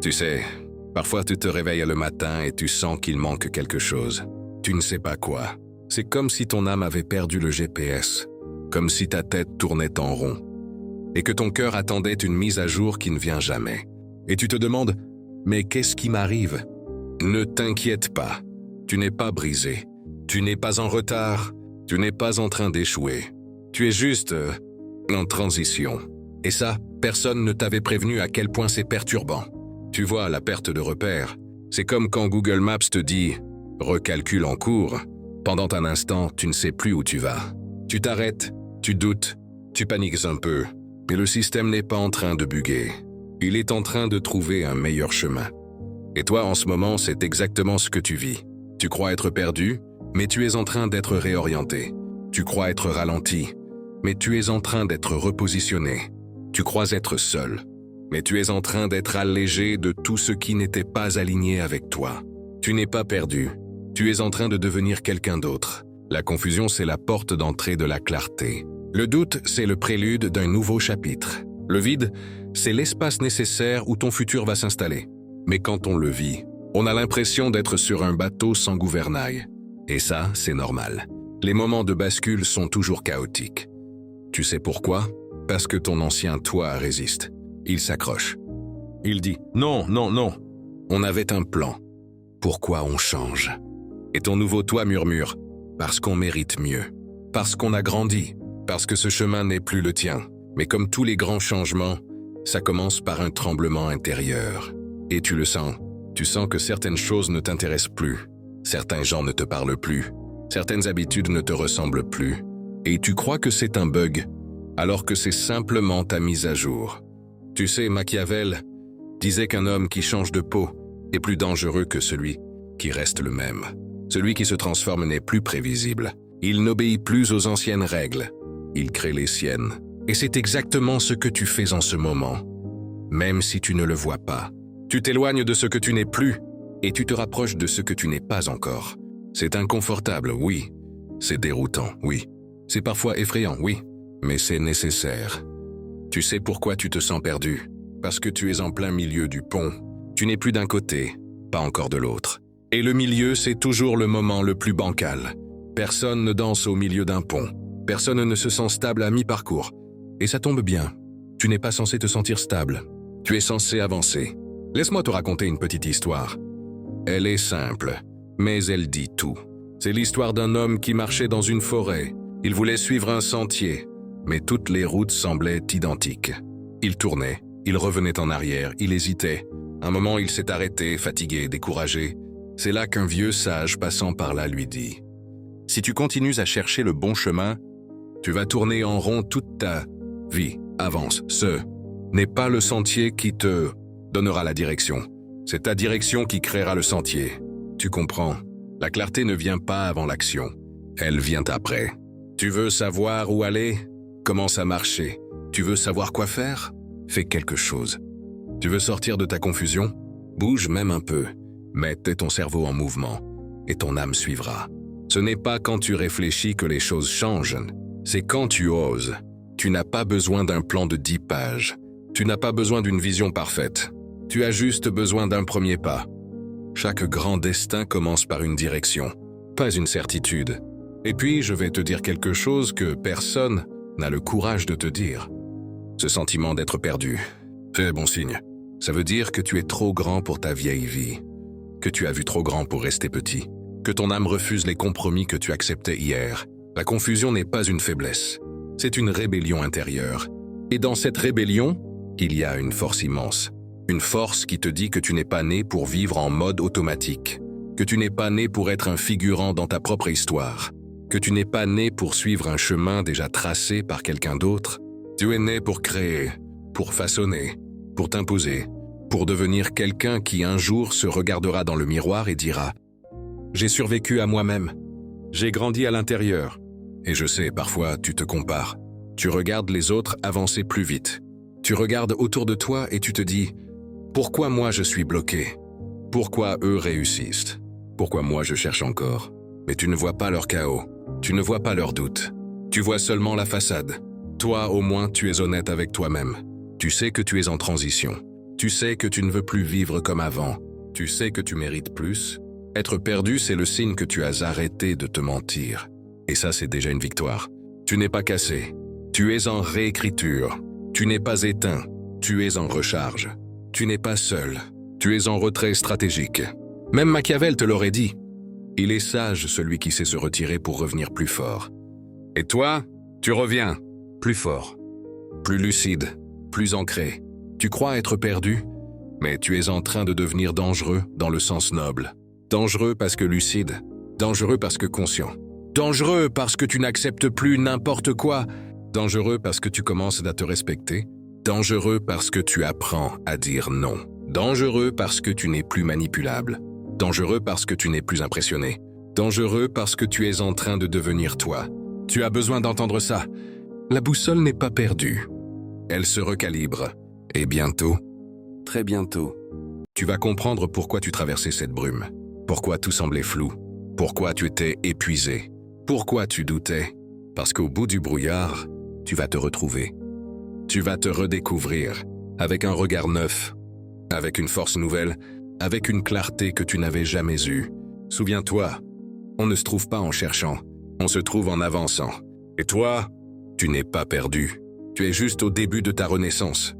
Tu sais, parfois tu te réveilles le matin et tu sens qu'il manque quelque chose. Tu ne sais pas quoi. C'est comme si ton âme avait perdu le GPS, comme si ta tête tournait en rond, et que ton cœur attendait une mise à jour qui ne vient jamais. Et tu te demandes, mais qu'est-ce qui m'arrive? Ne t'inquiète pas, tu n'es pas brisé, tu n'es pas en retard, tu n'es pas en train d'échouer. Tu es juste en transition. Et ça, personne ne t'avait prévenu à quel point c'est perturbant. Tu vois, la perte de repère, c'est comme quand Google Maps te dit « recalcule en cours ». Pendant un instant, tu ne sais plus où tu vas. Tu t'arrêtes, tu doutes, tu paniques un peu. Mais le système n'est pas en train de bugger. Il est en train de trouver un meilleur chemin. Et toi, en ce moment, c'est exactement ce que tu vis. Tu crois être perdu, mais tu es en train d'être réorienté. Tu crois être ralenti, mais tu es en train d'être repositionné. Tu crois être seul, mais tu es en train d'être allégé de tout ce qui n'était pas aligné avec toi. Tu n'es pas perdu. Tu es en train de devenir quelqu'un d'autre. La confusion, c'est la porte d'entrée de la clarté. Le doute, c'est le prélude d'un nouveau chapitre. Le vide, c'est l'espace nécessaire où ton futur va s'installer. Mais quand on le vit, on a l'impression d'être sur un bateau sans gouvernail. Et ça, c'est normal. Les moments de bascule sont toujours chaotiques. Tu sais pourquoi? Parce que ton ancien toi résiste. Il s'accroche. Il dit « Non, non, non, on avait un plan. Pourquoi on change ?» Et ton nouveau toi murmure « Parce qu'on mérite mieux. Parce qu'on a grandi. Parce que ce chemin n'est plus le tien. » Mais comme tous les grands changements, ça commence par un tremblement intérieur. Et tu le sens. Tu sens que certaines choses ne t'intéressent plus. Certains gens ne te parlent plus. Certaines habitudes ne te ressemblent plus. Et tu crois que c'est un bug, alors que c'est simplement ta mise à jour. Tu sais, Machiavel disait qu'un homme qui change de peau est plus dangereux que celui qui reste le même. Celui qui se transforme n'est plus prévisible. Il n'obéit plus aux anciennes règles. Il crée les siennes. Et c'est exactement ce que tu fais en ce moment. Même si tu ne le vois pas. Tu t'éloignes de ce que tu n'es plus et tu te rapproches de ce que tu n'es pas encore. C'est inconfortable, oui. C'est déroutant, oui. C'est parfois effrayant, oui. Mais c'est nécessaire. Tu sais pourquoi tu te sens perdu? Parce que tu es en plein milieu du pont. Tu n'es plus d'un côté, pas encore de l'autre. Et le milieu, c'est toujours le moment le plus bancal. Personne ne danse au milieu d'un pont. Personne ne se sent stable à mi-parcours. Et ça tombe bien. Tu n'es pas censé te sentir stable. Tu es censé avancer. Laisse-moi te raconter une petite histoire. Elle est simple, mais elle dit tout. C'est l'histoire d'un homme qui marchait dans une forêt. Il voulait suivre un sentier, mais toutes les routes semblaient identiques. Il tournait, il revenait en arrière, il hésitait. Un moment, il s'est arrêté, fatigué, découragé. C'est là qu'un vieux sage passant par là lui dit « Si tu continues à chercher le bon chemin, tu vas tourner en rond toute ta vie. Avance. Ce n'est pas le sentier qui te donnera la direction. C'est ta direction qui créera le sentier. Tu comprends? La clarté ne vient pas avant l'action. Elle vient après. Tu veux savoir où aller? Commence à marcher. Tu veux savoir quoi faire? Fais quelque chose. Tu veux sortir de ta confusion? Bouge même un peu. Mets ton cerveau en mouvement et ton âme suivra. Ce n'est pas quand tu réfléchis que les choses changent. C'est quand tu oses. Tu n'as pas besoin d'un plan de 10 pages. Tu n'as pas besoin d'une vision parfaite. Tu as juste besoin d'un premier pas. Chaque grand destin commence par une direction, pas une certitude. Et puis, je vais te dire quelque chose que personne n'a le courage de te dire. Ce sentiment d'être perdu, c'est bon signe. Ça veut dire que tu es trop grand pour ta vieille vie, que tu as vu trop grand pour rester petit, que ton âme refuse les compromis que tu acceptais hier. La confusion n'est pas une faiblesse, c'est une rébellion intérieure. Et dans cette rébellion, il y a une force immense. Une force qui te dit que tu n'es pas né pour vivre en mode automatique, que tu n'es pas né pour être un figurant dans ta propre histoire, que tu n'es pas né pour suivre un chemin déjà tracé par quelqu'un d'autre. Tu es né pour créer, pour façonner, pour t'imposer, pour devenir quelqu'un qui un jour se regardera dans le miroir et dira « J'ai survécu à moi-même, j'ai grandi à l'intérieur. » Et je sais, parfois, tu te compares. Tu regardes les autres avancer plus vite. Tu regardes autour de toi et tu te dis « Pourquoi moi je suis bloqué? Pourquoi eux réussissent? Pourquoi moi je cherche encore ?» Mais tu ne vois pas leur chaos, tu ne vois pas leurs doutes. Tu vois seulement la façade. Toi, au moins, tu es honnête avec toi-même. Tu sais que tu es en transition. Tu sais que tu ne veux plus vivre comme avant. Tu sais que tu mérites plus. Être perdu, c'est le signe que tu as arrêté de te mentir. Et ça, c'est déjà une victoire. Tu n'es pas cassé. Tu es en réécriture. Tu n'es pas éteint. Tu es en recharge. Tu n'es pas seul. Tu es en retrait stratégique. Même Machiavel te l'aurait dit. Il est sage celui qui sait se retirer pour revenir plus fort. Et toi, tu reviens. Plus fort. Plus lucide. Plus ancré. Tu crois être perdu, mais tu es en train de devenir dangereux dans le sens noble. Dangereux parce que lucide. Dangereux parce que conscient. Dangereux parce que tu n'acceptes plus n'importe quoi. Dangereux parce que tu commences à te respecter. Dangereux parce que tu apprends à dire non. Dangereux parce que tu n'es plus manipulable. Dangereux parce que tu n'es plus impressionné. Dangereux parce que tu es en train de devenir toi. Tu as besoin d'entendre ça. La boussole n'est pas perdue. Elle se recalibre. Et bientôt, très bientôt, tu vas comprendre pourquoi tu traversais cette brume. Pourquoi tout semblait flou. Pourquoi tu étais épuisé. Pourquoi tu doutais. Parce qu'au bout du brouillard, tu vas te retrouver. Tu vas te redécouvrir avec un regard neuf, avec une force nouvelle, avec une clarté que tu n'avais jamais eue. Souviens-toi, on ne se trouve pas en cherchant, on se trouve en avançant. Et toi, tu n'es pas perdu. Tu es juste au début de ta renaissance.